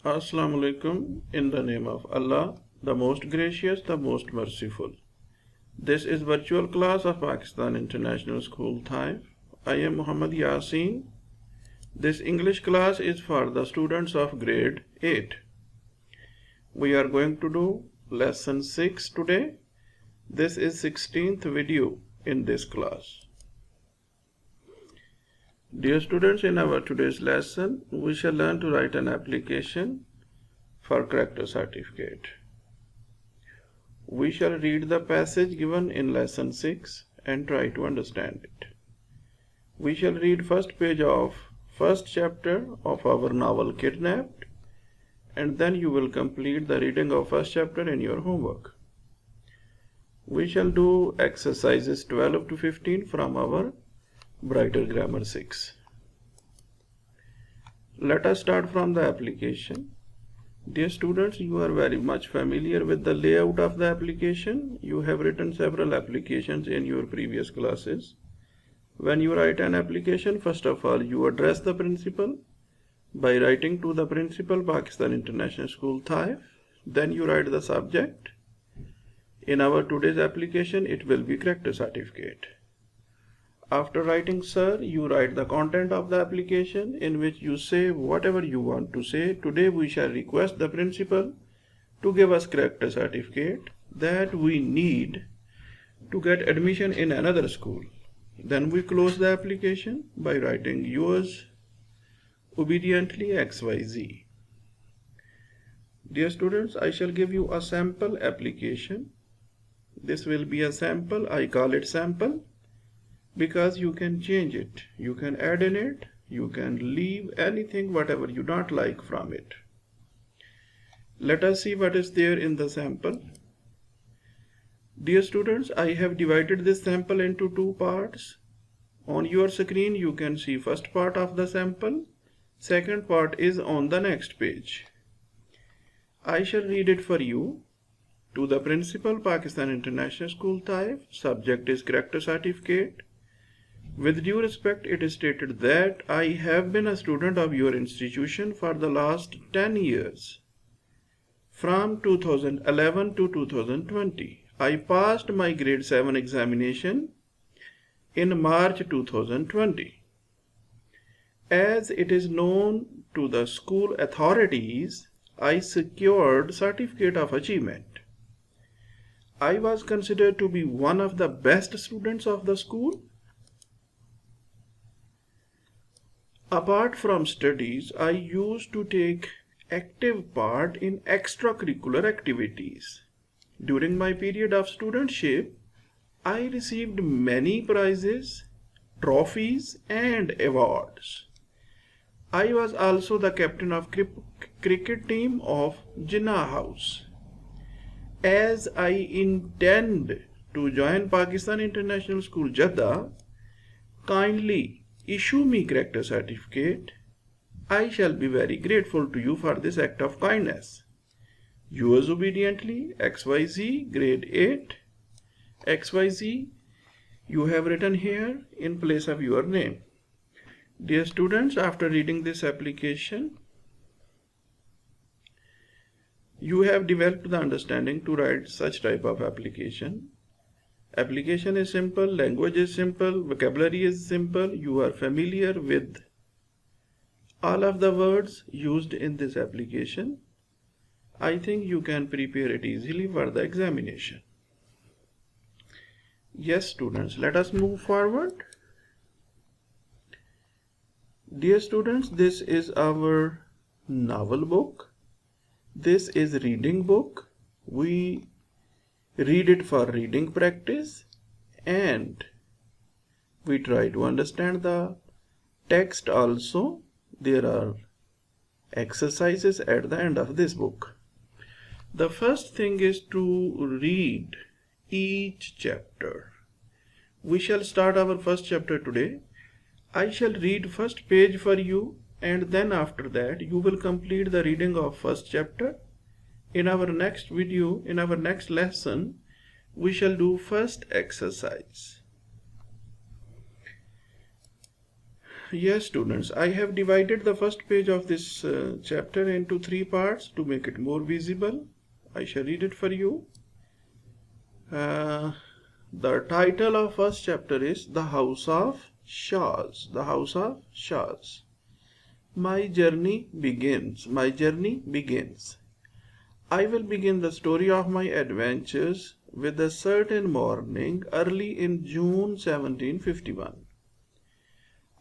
Assalamu alaikum. In the name of Allah, the most gracious, the most merciful. This is virtual class of Pakistan International School Thai. I am Muhammad Yasin. This English class is for the students of grade 8. We are going to do lesson 6 today. This is 16th video in this class. Dear students, in our today's lesson, we shall learn to write an application for character certificate. We shall read the passage given in lesson 6 and try to understand it. We shall read first page of first chapter of our novel Kidnapped, and then you will complete the reading of first chapter in your homework. We shall do exercises 12 to 15 from our Brighter Grammar 6. Let us start from the application. Dear students, you are very much familiar with the layout of the application. You have written several applications in your previous classes. When you write an application, first of all, you address the principal by writing to the principal, Pakistan International School Thai. Then you write the subject. In our today's application, it will be character certificate. After writing sir, you write the content of the application in which you say whatever you want to say. Today we shall request the principal to give us character certificate that we need to get admission in another school. Then we close the application by writing yours obediently XYZ. Dear students, I shall give you a sample application. This will be a sample. I call it sample because you can change it, you can add in it, you can leave anything whatever you don't like from it. Let us see what is there in the sample. Dear students, I have divided this sample into two parts. On your screen you can see first part of the sample. Second part is on the next page. I shall read it for you. To the principal, Pakistan International School Thai. Subject is character certificate. With due respect, it is stated that I have been a student of your institution for the last 10 years. From 2011 to 2020, I passed my grade 7 examination in March 2020. As it is known to the school authorities, I secured certificate of achievement. I was considered to be one of the best students of the school. Apart from studies, I used to take active part in extracurricular activities. During my period of studentship, I received many prizes, trophies, and awards. I was also the captain of cricket team of Jinnah House. As I intend to join Pakistan International School Jeddah, kindly issue me character certificate. I shall be very grateful to you for this act of kindness. Yours obediently, XYZ, grade 8. XYZ, you have written here in place of your name. Dear students, after reading this application, you have developed the understanding to write such type of application. Application is simple, language is simple, vocabulary is simple. You are familiar with all of the words used in this application. I think you can prepare it easily for the examination. Yes, students, let us move forward. Dear students, this is our novel book. This is reading book. We read it for reading practice and we try to understand the text also. There are exercises at the end of this book. The first thing is to read each chapter. We shall start our first chapter today. I shall read first page for you and then after that you will complete the reading of first chapter. In our next video, in our next lesson, we shall do first exercise. Yes, students, I have divided the first page of this chapter into 3 parts to make it more visible. I shall read it for you. The title of first chapter is The House of Shaws. The House of Shaws. My journey begins. My journey begins. I will begin the story of my adventures with a certain morning early in June 1751.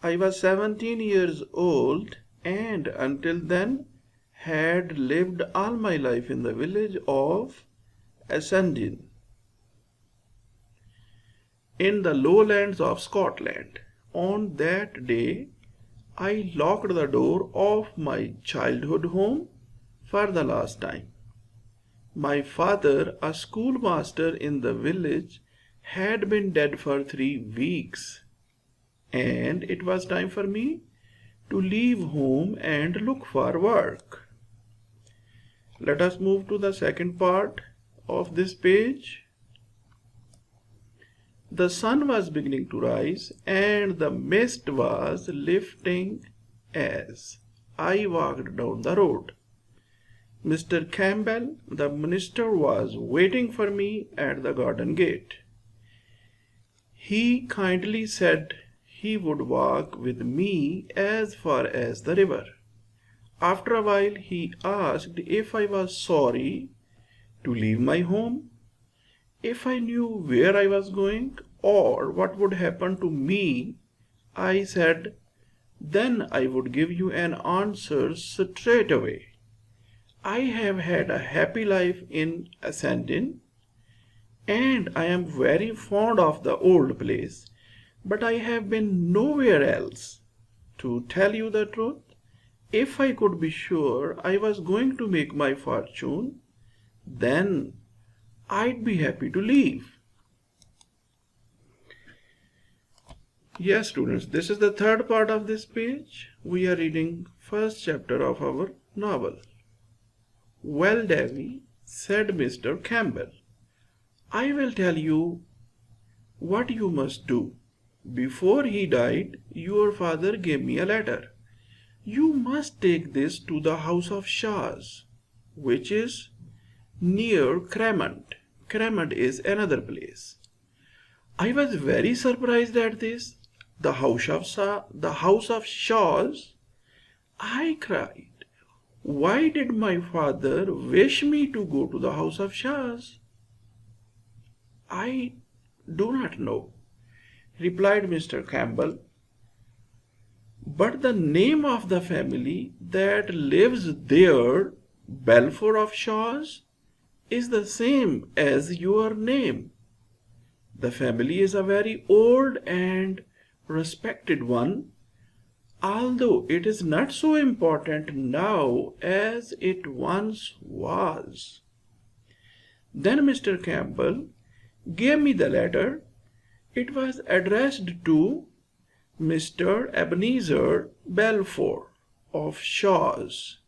I was 17 years old and until then had lived all my life in the village of Essendon in the lowlands of Scotland. On that day, I locked the door of my childhood home for the last time. My father, a schoolmaster in the village, had been dead for 3 weeks, and it was time for me to leave home and look for work. Let us move to the second part of this page. The sun was beginning to rise and the mist was lifting as I walked down the road. Mr. Campbell, the minister, was waiting for me at the garden gate. He kindly said he would walk with me as far as the river. After a while, he asked if I was sorry to leave my home, if I knew where I was going, or what would happen to me. I said, then I would give you an answer straight away. I have had a happy life in Essendon, and I am very fond of the old place, but I have been nowhere else. To tell you the truth, if I could be sure I was going to make my fortune, then I'd be happy to leave. Yes, students, this is the third part of this page. We are reading first chapter of our novel. Well, Davy, said Mr. Campbell, I will tell you what you must do. Before he died, your father gave me a letter. You must take this to the House of Shaws, which is near Cremont. Cremont is another place. I was very surprised at this. The House of Shaws? I cried. Why did my father wish me to go to the House of Shaws? I do not know, replied Mr. Campbell. But the name of the family that lives there, Balfour of Shaws, is the same as your name. The family is a very old and respected one, although it is not so important now as it once was. Then Mr. Campbell gave me the letter. It was addressed to Mr. Ebenezer Balfour of Shaws.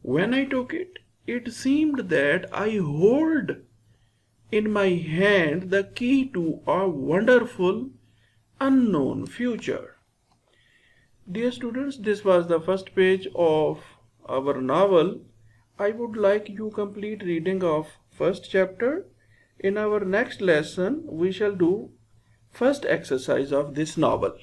When I took it, it seemed that I hold in my hand the key to a wonderful unknown future. Dear students, this was the first page of our novel. I would like you complete reading of first chapter. In our next lesson, we shall do first exercise of this novel.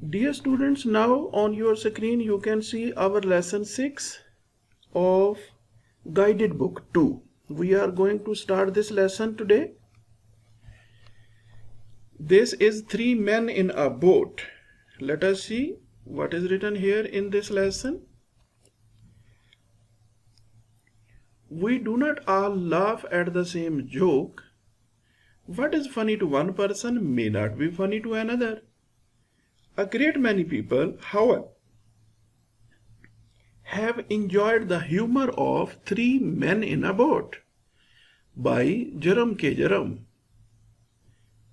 Dear students, now on your screen you can see our lesson 6 of guided book 2. We are going to start this lesson today. This is 3 men in a boat. Let us see what is written here in this lesson. We do not all laugh at the same joke. What is funny to one person may not be funny to another. A great many people, however, have enjoyed the humor of 3 Men in a Boat by Jerome K. Jerome.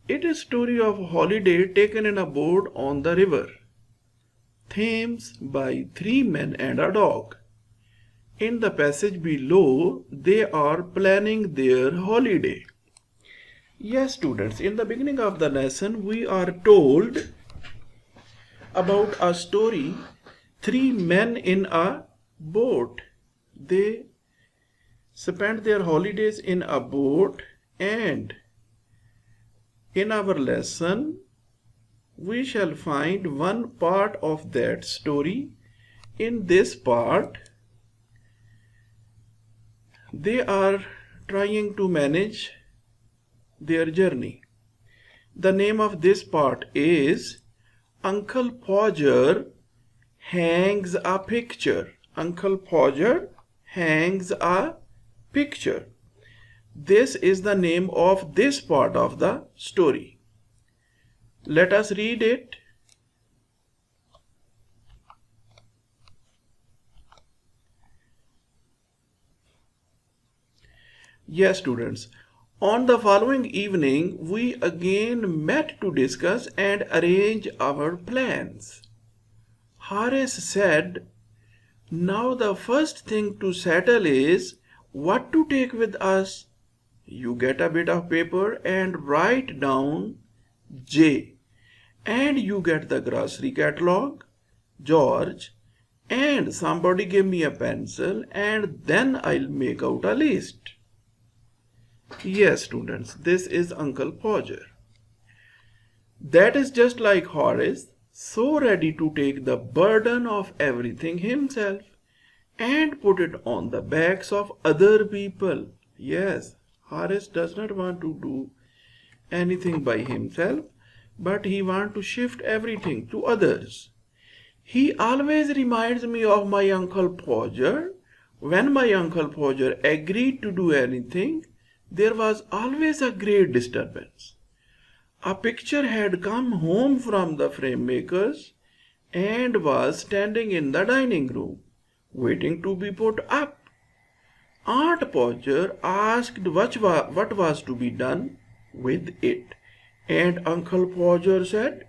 It is a story of a holiday taken in a boat on the river Thames by 3 men and a dog. In the passage below, they are planning their holiday. Yes, students, in the beginning of the lesson, we are told about a story. Three men in a boat. They spent their holidays in a boat, and in our lesson, we shall find one part of that story. In this part, they are trying to manage their journey. The name of this part is Uncle Podger Hangs a Picture. Uncle Podger hangs a picture. This is the name of this part of the story. Let us read it. Yes, students. On the following evening, we again met to discuss and arrange our plans. Horace said, "Now the first thing to settle is what to take with us. You get a bit of paper and write down J. And you get the grocery catalog, George. And somebody give me a pencil and then I'll make out a list." Yes, students, this is Uncle Podger. That is just like Horace, so ready to take the burden of everything himself and put it on the backs of other people. Yes, Horace does not want to do anything by himself, but he wants to shift everything to others. He always reminds me of my Uncle Podger. When my Uncle Podger agreed to do anything, there was always a great disturbance. A picture had come home from the frame makers and was standing in the dining room, waiting to be put up. Aunt Podger asked what was to be done with it, and Uncle Podger said,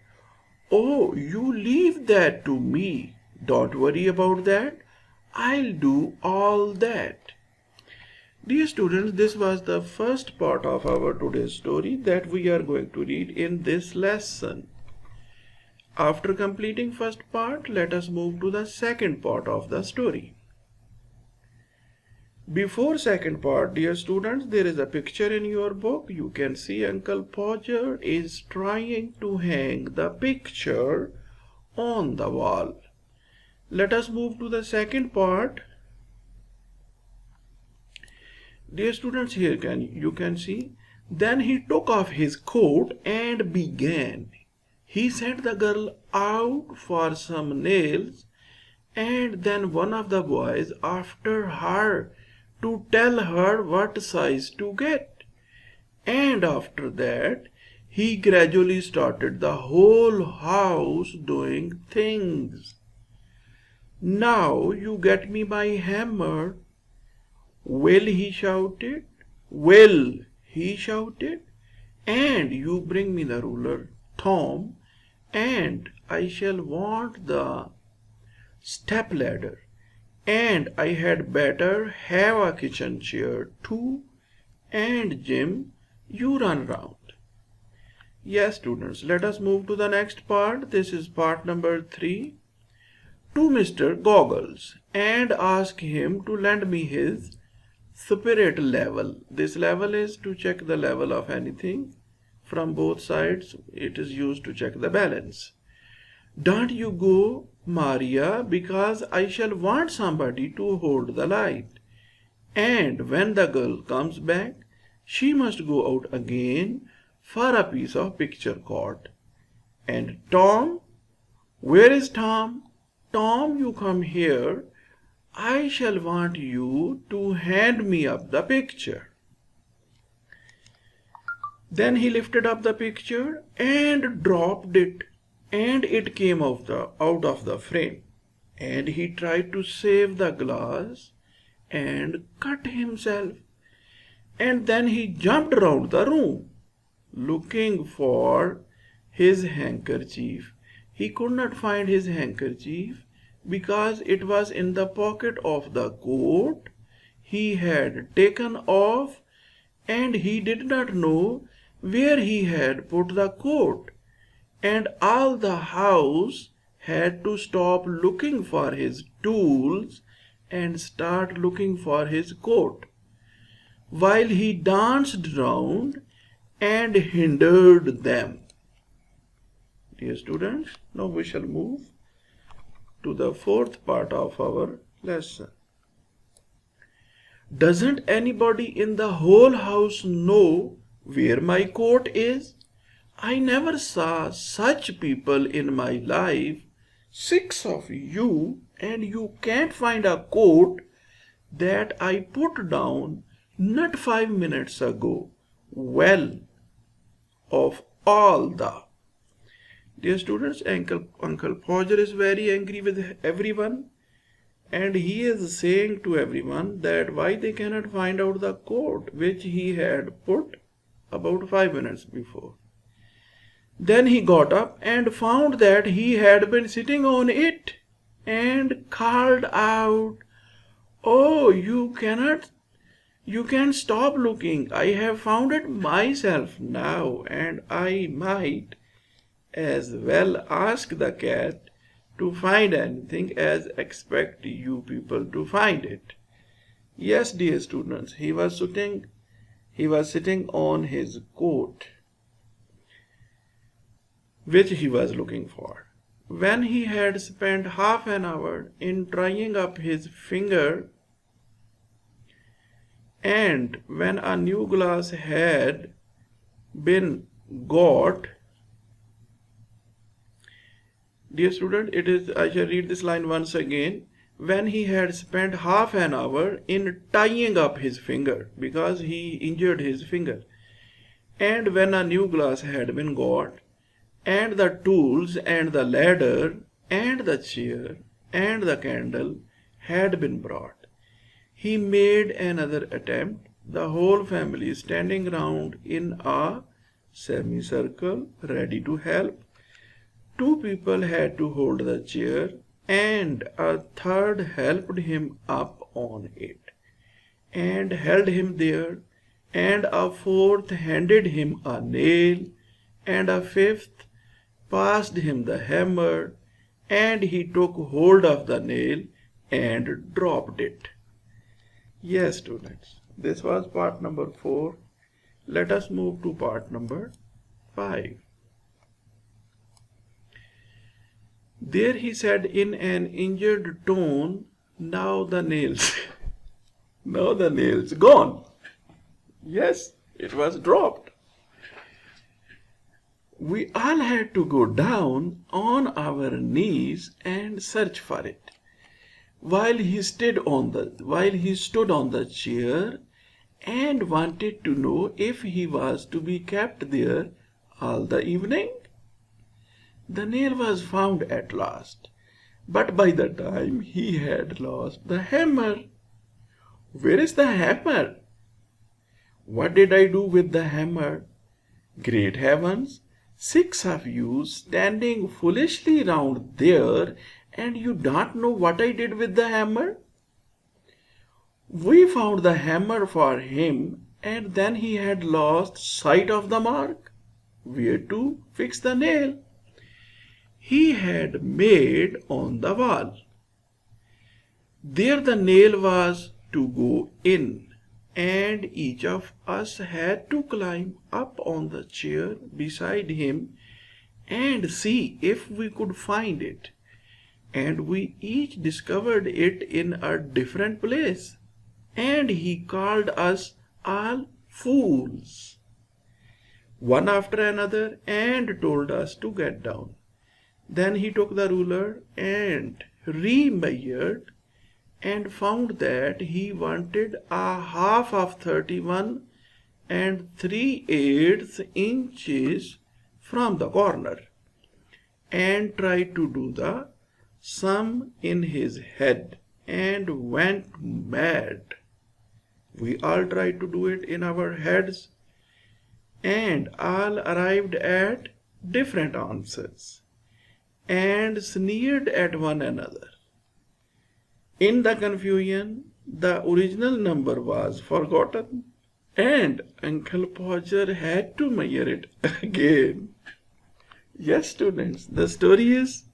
"Oh, you leave that to me. Don't worry about that. I'll do all that." Dear students, this was the first part of our today's story that we are going to read in this lesson. After completing first part, let us move to the second part of the story. Before second part, dear students, there is a picture in your book. You can see Uncle Podger is trying to hang the picture on the wall. Let us move to the second part. Dear students, here you can see. Then he took off his coat and began. He sent the girl out for some nails, and then one of the boys after her to tell her what size to get. And after that, he gradually started the whole house doing things. "Now you get me my hammer." "Will," he shouted. "Will," he shouted. "And you bring me the ruler, Tom, and I shall want the step ladder, and I had better have a kitchen chair too, and Jim, you run round." Yes, students, let us move to the next part. This is part number 3. To Mr. Goggles, and ask him to lend me his spirit level. This level is to check the level of anything from both sides. It is used to check the balance. "Don't you go, Maria, because I shall want somebody to hold the light. And when the girl comes back, she must go out again for a piece of picture cord. And Tom, where is Tom? Tom, you come here. I shall want you to hand me up the picture." Then he lifted up the picture and dropped it, and it came out of the frame. And he tried to save the glass and cut himself. And then he jumped around the room, looking for his handkerchief. He could not find his handkerchief because it was in the pocket of the coat he had taken off, and he did not know where he had put the coat, and all the house had to stop looking for his tools and start looking for his coat, while he danced round and hindered them. Dear students, now we shall move to the fourth part of our lesson. Doesn't anybody in the whole house know where my coat is? I never saw such people in my life. 6 of you, and you can't find a coat that I put down not 5 minutes ago. Well, of all the... Dear students, Uncle Podger is very angry with everyone, and he is saying to everyone that why they cannot find out the coat which he had put about 5 minutes before. Then he got up and found that he had been sitting on it and called out, "Oh, you can't stop looking. I have found it myself now, and I might as well ask the cat to find anything as expect you people to find it." Yes, dear students, he was sitting on his coat, which he was looking for. When he had spent half an hour in trying up his finger, and when a new glass had been got, dear student, I shall read this line once again. When he had spent half an hour in tying up his finger, because he injured his finger, and when a new glass had been got, and the tools and the ladder and the chair and the candle had been brought, he made another attempt, the whole family standing round in a semicircle ready to help. 2 people had to hold the chair, and a third helped him up on it and held him there, and a fourth handed him a nail, and a fifth passed him the hammer, and he took hold of the nail and dropped it. Yes, students, this was part number 4. Let us move to part number 5. There he said in an injured tone, "Now the nails." Now the nails gone. Yes, it was dropped. We all had to go down on our knees and search for it, while he stood on the chair and wanted to know if he was to be kept there all the evening. The nail was found at last, but by the time he had lost the hammer. Where is the hammer? What did I do with the hammer? Great heavens! 6 of you standing foolishly round there, and you don't know what I did with the hammer? We found the hammer for him, and then he had lost sight of the mark where to fix the nail he had made on the wall. There the nail was to go in, and each of us had to climb up on the chair beside him and see if we could find it. And we each discovered it in a different place, and he called us all fools, one after another, and told us to get down. Then he took the ruler and re-measured and found that he wanted a half of 31 3/8 inches from the corner, and tried to do the sum in his head and went mad. We all tried to do it in our heads, and all arrived at different answers and sneered at one another. In the confusion, the original number was forgotten, And Uncle Podger had to measure it again. Yes, students, the story is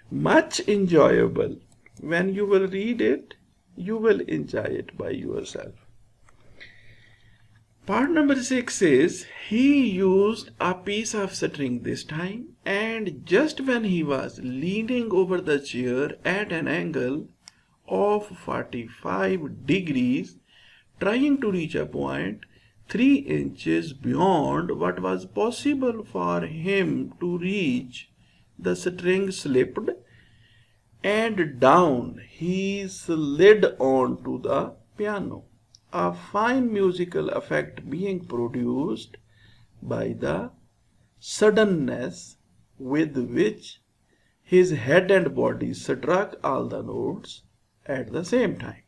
much enjoyable. When you will read it, you will enjoy it by yourself. Part number 6 is he used a piece of string this time, and just when he was leaning over the chair at an angle of 45 degrees, trying to reach a point 3 inches beyond what was possible for him to reach, the string slipped and down he slid onto the piano. A fine musical effect being produced by the suddenness with which his head and body struck all the notes at the same time.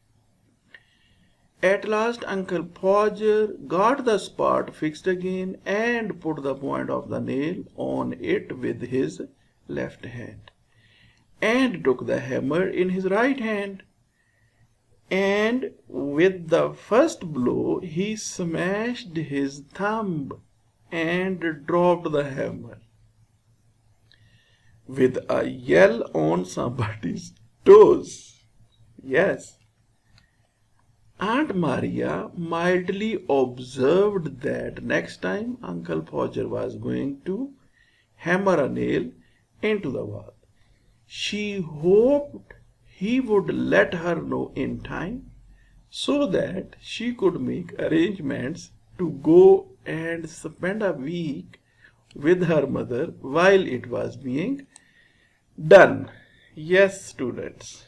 At last Uncle Podger got the spot fixed again and put the point of the nail on it with his left hand, and took the hammer in his right hand, and with the first blow he smashed his thumb and dropped the hammer with a yell on somebody's toes. Yes. Aunt Maria mildly observed that next time Uncle Podger was going to hammer a nail into the wall, she hoped he would let her know in time so that she could make arrangements to go and spend a week with her mother while it was being done. Yes, students.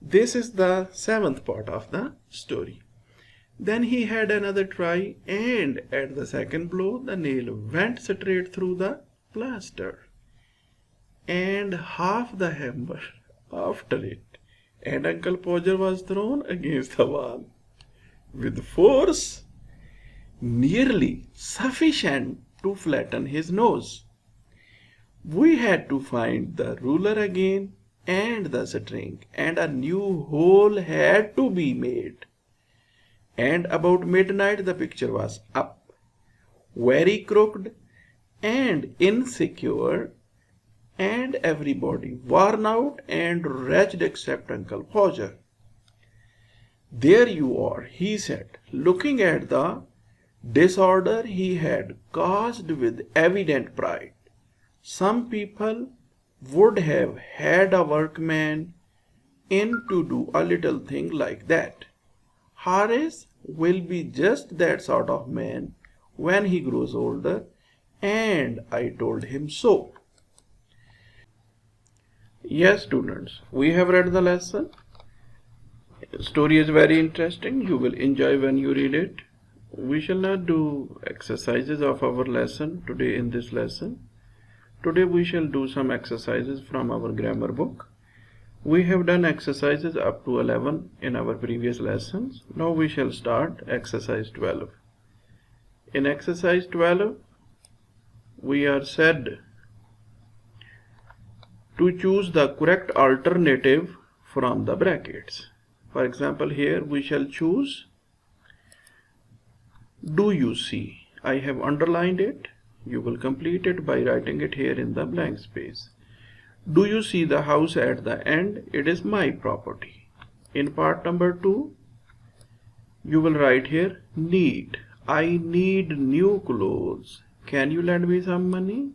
This is the 7th part of the story. Then he had another try, and at the second blow the nail went straight through the plaster and half the hammer after it, and Uncle Podger was thrown against the wall with force nearly sufficient to flatten his nose. We had to find the ruler again and the string, and a new hole had to be made. And about midnight the picture was up, very crooked and insecure, and everybody worn out and wretched except Uncle Podger. There you are, he said, looking at the disorder he had caused with evident pride. Some people would have had a workman in to do a little thing like that. Horace will be just that sort of man when he grows older, and I told him so. Yes, students, we have read the lesson. The story is very interesting. You will enjoy when you read it. We shall not do exercises of our lesson today in this lesson. Today we shall do some exercises from our grammar book. We have done exercises up to 11 in our previous lessons. Now we shall start exercise 12. In exercise 12, we are said to choose the correct alternative from the brackets. For example, here we shall choose do you see. I have underlined it. You will complete it by writing it here in the blank space. Do you see the house at the end? It is my property. In part number 2, you will write here need. I need new clothes. Can you lend me some money?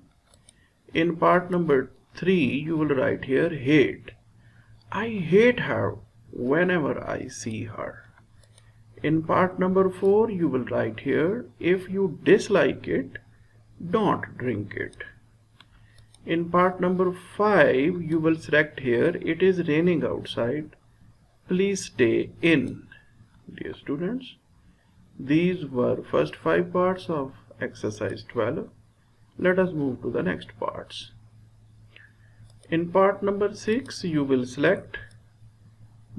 In part number 3, you will write here hate. I hate her whenever I see her. In part number 4, you will write here if you dislike it, don't drink it. In part number 5, you will select here it is raining outside, please stay in. Dear students, these were first 5 parts of exercise 12. Let us move to the next parts. In part number 6, you will select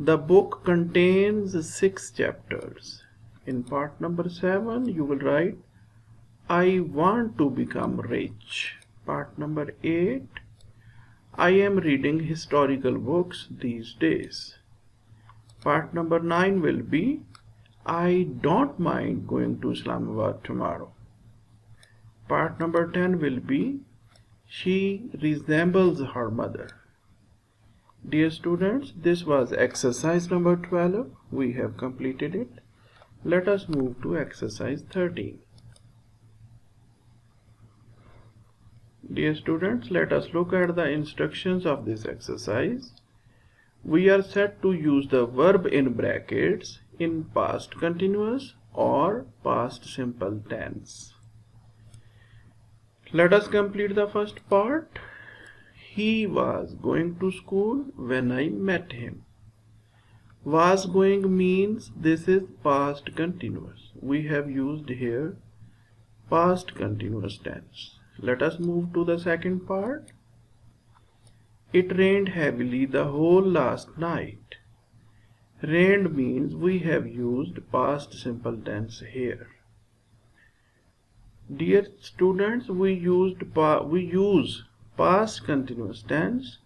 the book contains 6 chapters. In part number 7, you will write I want to become rich. Part number 8, I am reading historical books these days. Part number 9 will be I don't mind going to Islamabad tomorrow. Part number 10 will be she resembles her mother. Dear students, this was exercise number 12. We have completed it. Let us move to exercise 13. Dear students, let us look at the instructions of this exercise. We are set to use the verb in brackets in past continuous or past simple tense. Let us complete the first part. He was going to school when I met him. Was going means this is past continuous. We have used here past continuous tense. Let us move to the second part. It rained heavily the whole last night. Rained means we have used past simple tense here. Dear students, we use past continuous tense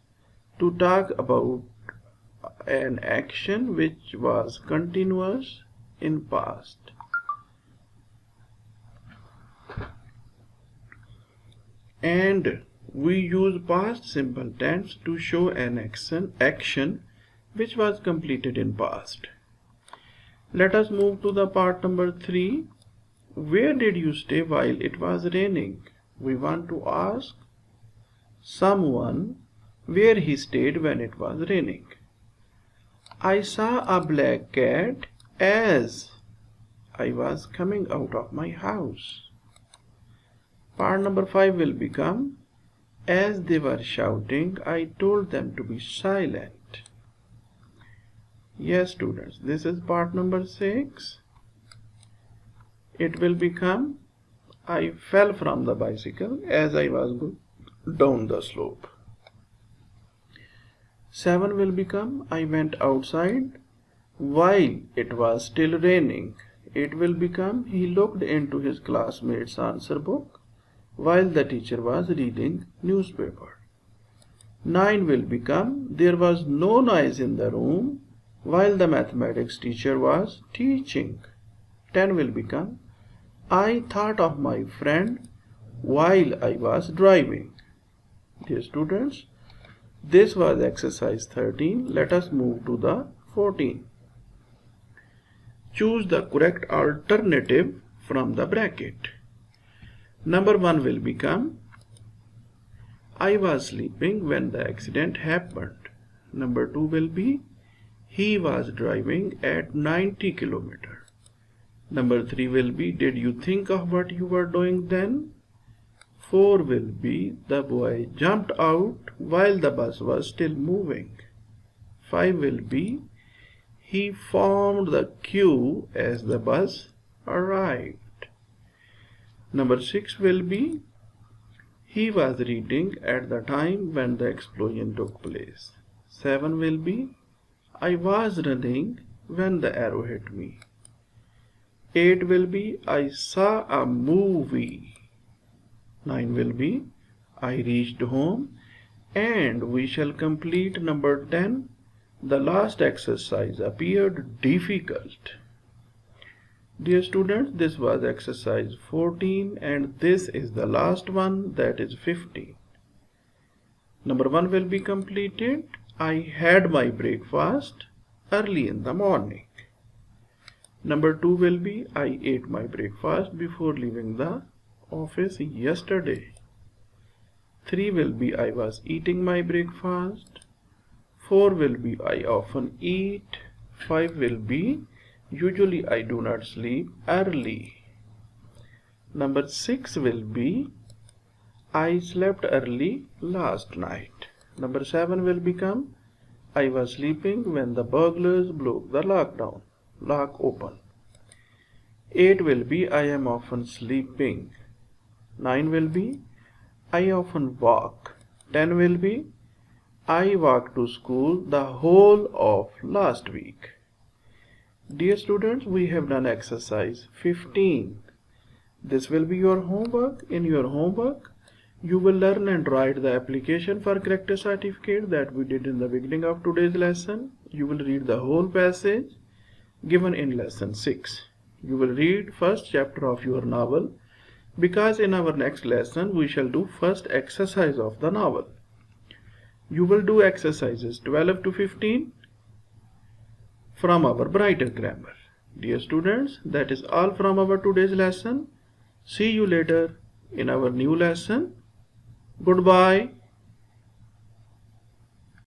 to talk about an action which was continuous in past. And we use past simple tense to show an action which was completed in past. Let us move to the part number 3. Where did you stay while it was raining? We want to ask someone where he stayed when it was raining. I saw a black cat as I was coming out of my house. Part number 5 will become as they were shouting, I told them to be silent. Yes, students, this is part number 6. It will become I fell from the bicycle as I was going down the slope. 7 will become I went outside while it was still raining. It will become he looked into his classmates' answer book while the teacher was reading newspaper. 9 will become there was no noise in the room while the mathematics teacher was teaching. 10 will become I thought of my friend while I was driving. Dear students, this was exercise 13. Let us move to the 14. Choose the correct alternative from the bracket. Number 1 will become I was sleeping when the accident happened. Number 2 will be he was driving at 90 kilometers. Number 3 will be did you think of what you were doing then? 4 will be the boy jumped out while the bus was still moving. 5 will be he formed the queue as the bus arrived. Number 6 will be he was reading at the time when the explosion took place. 7 will be I was running when the arrow hit me. 8 will be I saw a movie. 9 will be I reached home. And we shall complete number 10. The last exercise appeared difficult. Dear students, this was exercise 14 and this is the last one, that is 15. Number 1 will be completed. I had my breakfast early in the morning. Number 2 will be I ate my breakfast before leaving the office yesterday. 3 will be I was eating my breakfast. 4 will be I often eat. 5 will be usually I do not sleep early. Number 6 will be I slept early last night. Number 7 will become I was sleeping when the burglars broke the lock open. 8 will be I am often sleeping. 9 will be I often walk. 10 will be I walked to school the whole of last week. Dear students, we have done exercise 15. This will be your homework. In your homework, you will learn and write the application for character certificate that we did in the beginning of today's lesson. You will read the whole passage. given in lesson 6. You will read first chapter of your novel, because in our next lesson we shall do first exercise of the novel. You will do exercises 12 to 15 from our Brighter Grammar. Dear students, that is all from our today's lesson. See you later in our new lesson. Goodbye.